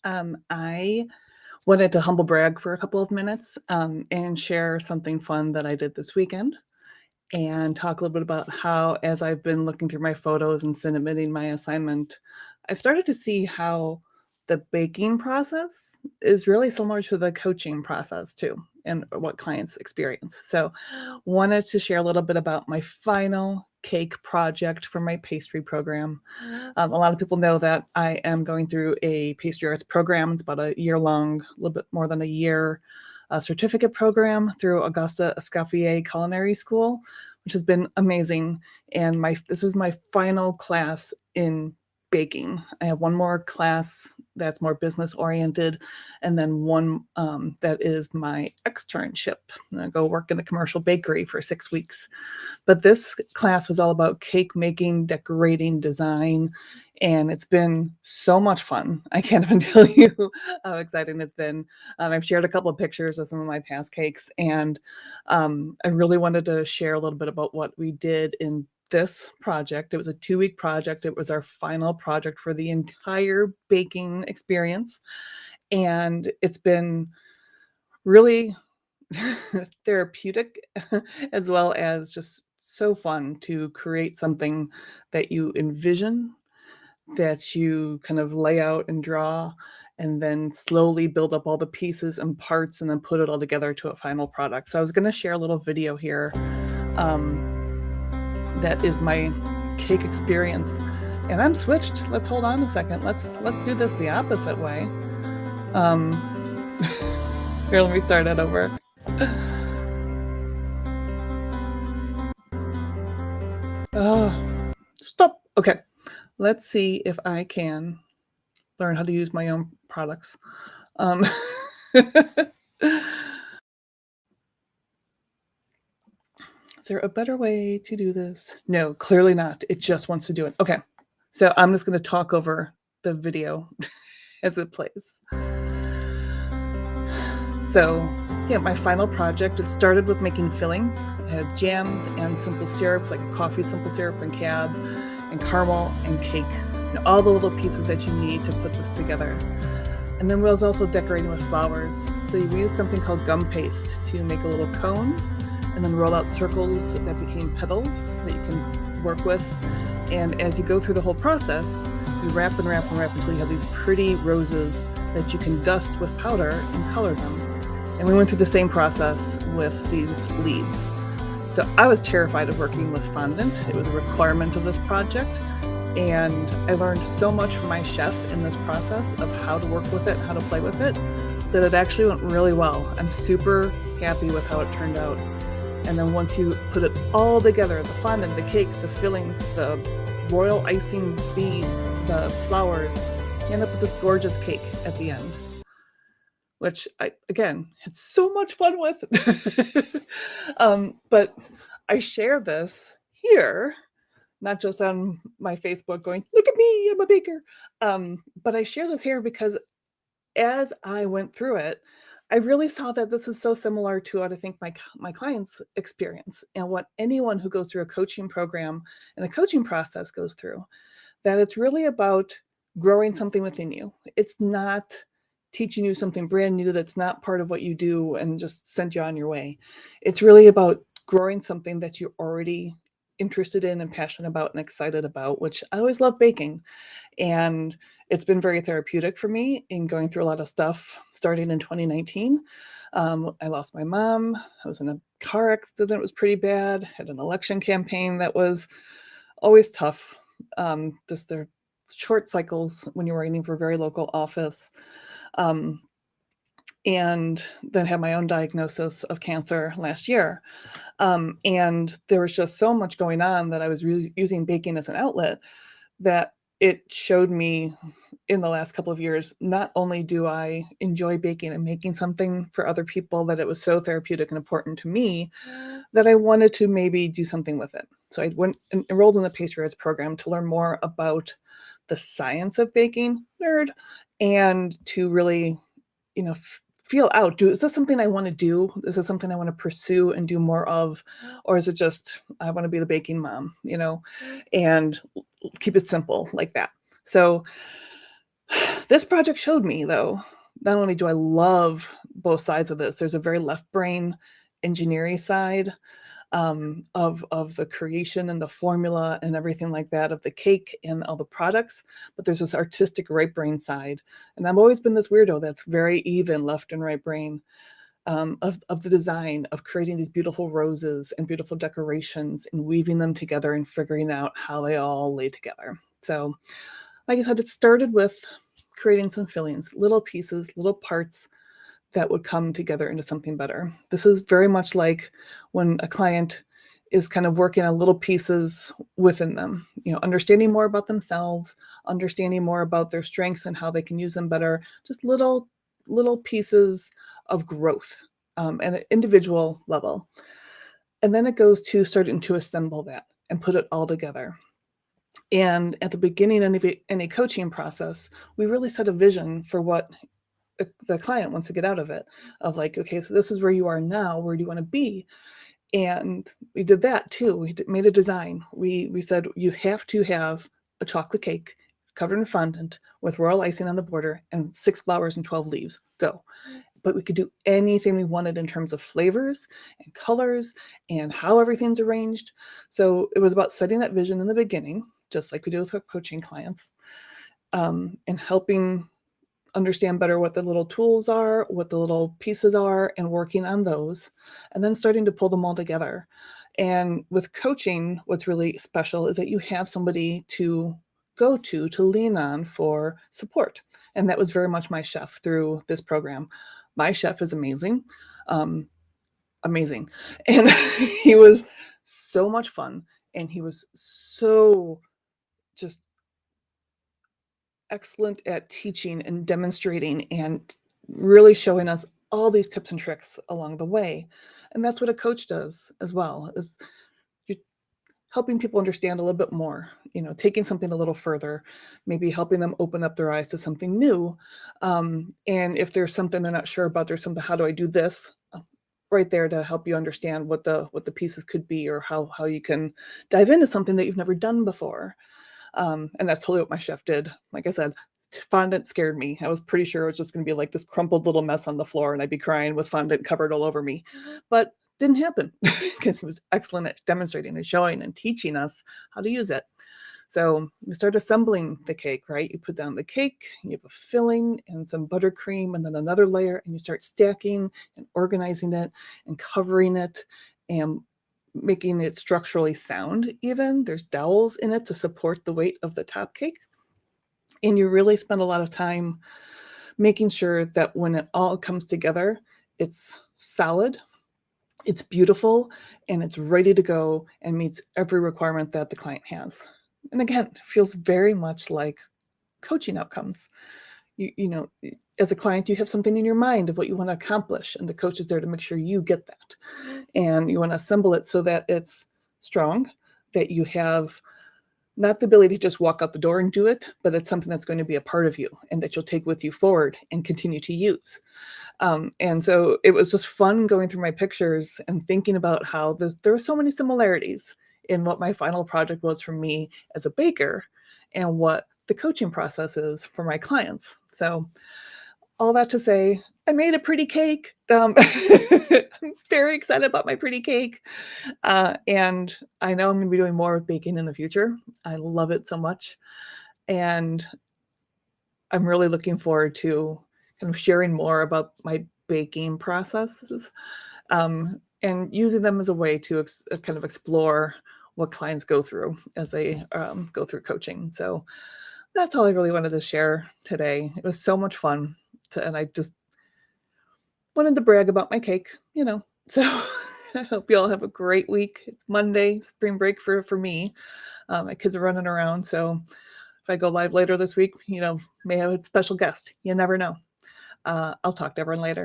I wanted to humble brag for a couple of minutes and share something fun that I did this weekend and talk a little bit about how, as I've been looking through my photos and submitting my assignment, I've started to see how the baking process is really similar to the coaching process too, and what clients experience. So, wanted to share a little bit about my final cake project for my pastry program. A lot of people know that I am going through a pastry arts program. It's about a year long, a little bit more than a year certificate program through Augusta Escoffier Culinary School, which has been amazing. And this is my final class in baking. I have one more class that's more business oriented, and then one that is my externship. I go work in a commercial bakery for 6 weeks. But this class was all about cake making, decorating, design, and it's been so much fun. I can't even tell you how exciting it's been. I've shared a couple of pictures of some of my past cakes, and I really wanted to share a little bit about what we did in this project. It was a 2-week project. It was our final project for the entire baking experience, and it's been really therapeutic as well as just so fun to create something that you envision, that you kind of lay out and draw, and then slowly build up all the pieces and parts and then put it all together to a final product. So I was going to share a little video here that is my cake experience. And I'm switched. Let's hold on a second. Let's do this the opposite way. Here, let me start it over. Stop. Okay. Let's see if I can learn how to use my own products. Is there a better way to do this? No, clearly not. It just wants to do it. Okay. So I'm just going to talk over the video as it plays. So, yeah, my final project, it started with making fillings. I had jams and simple syrups like coffee simple syrup and cab and caramel and cake. All the little pieces that you need to put this together. And then we was also decorating with flowers. So we used something called gum paste to make a little cone and then roll out circles that became petals that you can work with. And as you go through the whole process, you wrap and wrap and wrap until you have these pretty roses that you can dust with powder and color them. And we went through the same process with these leaves. So I was terrified of working with fondant. It was a requirement of this project. And I learned so much from my chef in this process of how to work with it, how to play with it, that it actually went really well. I'm super happy with how it turned out. And then once you put it all together, the fondant, the cake, the fillings, the royal icing beads, the flowers, you end up with this gorgeous cake at the end, which I, again, had so much fun with. But I share this here, not just on my Facebook going, look at me, I'm a baker. But I share this here because as I went through it, I really saw that this is so similar to what I think my clients experience and what anyone who goes through a coaching program and a coaching process goes through, that it's really about growing something within you. It's not teaching you something brand new that's not part of what you do and just send you on your way. It's really about growing something that you're already interested in and passionate about and excited about, which I always love baking. And it's been very therapeutic for me in going through a lot of stuff starting in 2019. I lost my mom. I was in a car accident. It was pretty bad. Had an election campaign that was always tough. They're short cycles when you're running for a very local office. And then had my own diagnosis of cancer last year. And there was just so much going on that I was really using baking as an outlet that it showed me in the last couple of years, not only do I enjoy baking and making something for other people, that it was so therapeutic and important to me that I wanted to maybe do something with it. So I went and enrolled in the pastry arts program to learn more about the science of baking, nerd, and to really, feel out. Is this something I want to do? Is this something I want to pursue and do more of? Or is it just, I want to be the baking mom, and keep it simple like that. So This project showed me, though, not only do I love both sides of this, there's a very left brain engineering side of the creation and the formula and everything like that of the cake and all the products, but there's this artistic right brain side, and I've always been this weirdo that's very even left and right brain, of the design, of creating these beautiful roses and beautiful decorations and weaving them together and figuring out how they all lay together. So, like I said, it started with creating some fillings, little pieces, little parts that would come together into something better. This is very much like when a client is kind of working on little pieces within them, understanding more about themselves, understanding more about their strengths and how they can use them better, just little pieces of growth at an individual level. And then it goes to starting to assemble that and put it all together. And at the beginning of any coaching process, we really set a vision for what the client wants to get out of it, of like, okay, so this is where you are now, where do you want to be? And we did that too. We made a design. We said you have to have a chocolate cake covered in fondant with royal icing on the border and 6 flowers and 12 leaves. Go. But we could do anything we wanted in terms of flavors and colors and how everything's arranged. So it was about setting that vision in the beginning, just like we do with our coaching clients, and helping understand better what the little tools are, what the little pieces are, and working on those, and then starting to pull them all together. And with coaching, what's really special is that you have somebody to go to lean on for support. And that was very much my chef through this program. My chef is amazing, amazing. And he was so much fun. And he was so just excellent at teaching and demonstrating and really showing us all these tips and tricks along the way. And that's what a coach does as well, is you're helping people understand a little bit more, taking something a little further, maybe helping them open up their eyes to something new. And if there's something they're not sure about, there's something, how do I do this? Right there to help you understand what the pieces could be, or how you can dive into something that you've never done before. And that's totally what my chef did. Like I said, fondant scared me. I was pretty sure it was just going to be like this crumpled little mess on the floor and I'd be crying with fondant covered all over me. But didn't happen because he was excellent at demonstrating and showing and teaching us how to use it. So you start assembling the cake, right? You put down the cake, you have a filling and some buttercream and then another layer, and you start stacking and organizing it and covering it and making it structurally sound even. There's dowels in it to support the weight of the top cake. And you really spend a lot of time making sure that when it all comes together, it's solid, it's beautiful, and it's ready to go and meets every requirement that the client has. And again, it feels very much like coaching outcomes. You as a client, you have something in your mind of what you want to accomplish, and the coach is there to make sure you get that. And you want to assemble it so that it's strong, that you have not the ability to just walk out the door and do it, but it's something that's going to be a part of you and that you'll take with you forward and continue to use. And so it was just fun going through my pictures and thinking about how there were so many similarities in what my final project was for me as a baker and what the coaching process is for my clients. So all that to say, I made a pretty cake. I'm very excited about my pretty cake. And I know I'm going to be doing more with baking in the future. I love it so much. And I'm really looking forward to kind of sharing more about my baking processes, and using them as a way to kind of explore what clients go through as they go through coaching. So that's all I really wanted to share today. It was so much fun and I just wanted to brag about my cake. So I hope you all have a great week. It's Monday, spring break for me. My kids are running around, so if I go live later this week, may have a special guest. You never know. I'll talk to everyone later.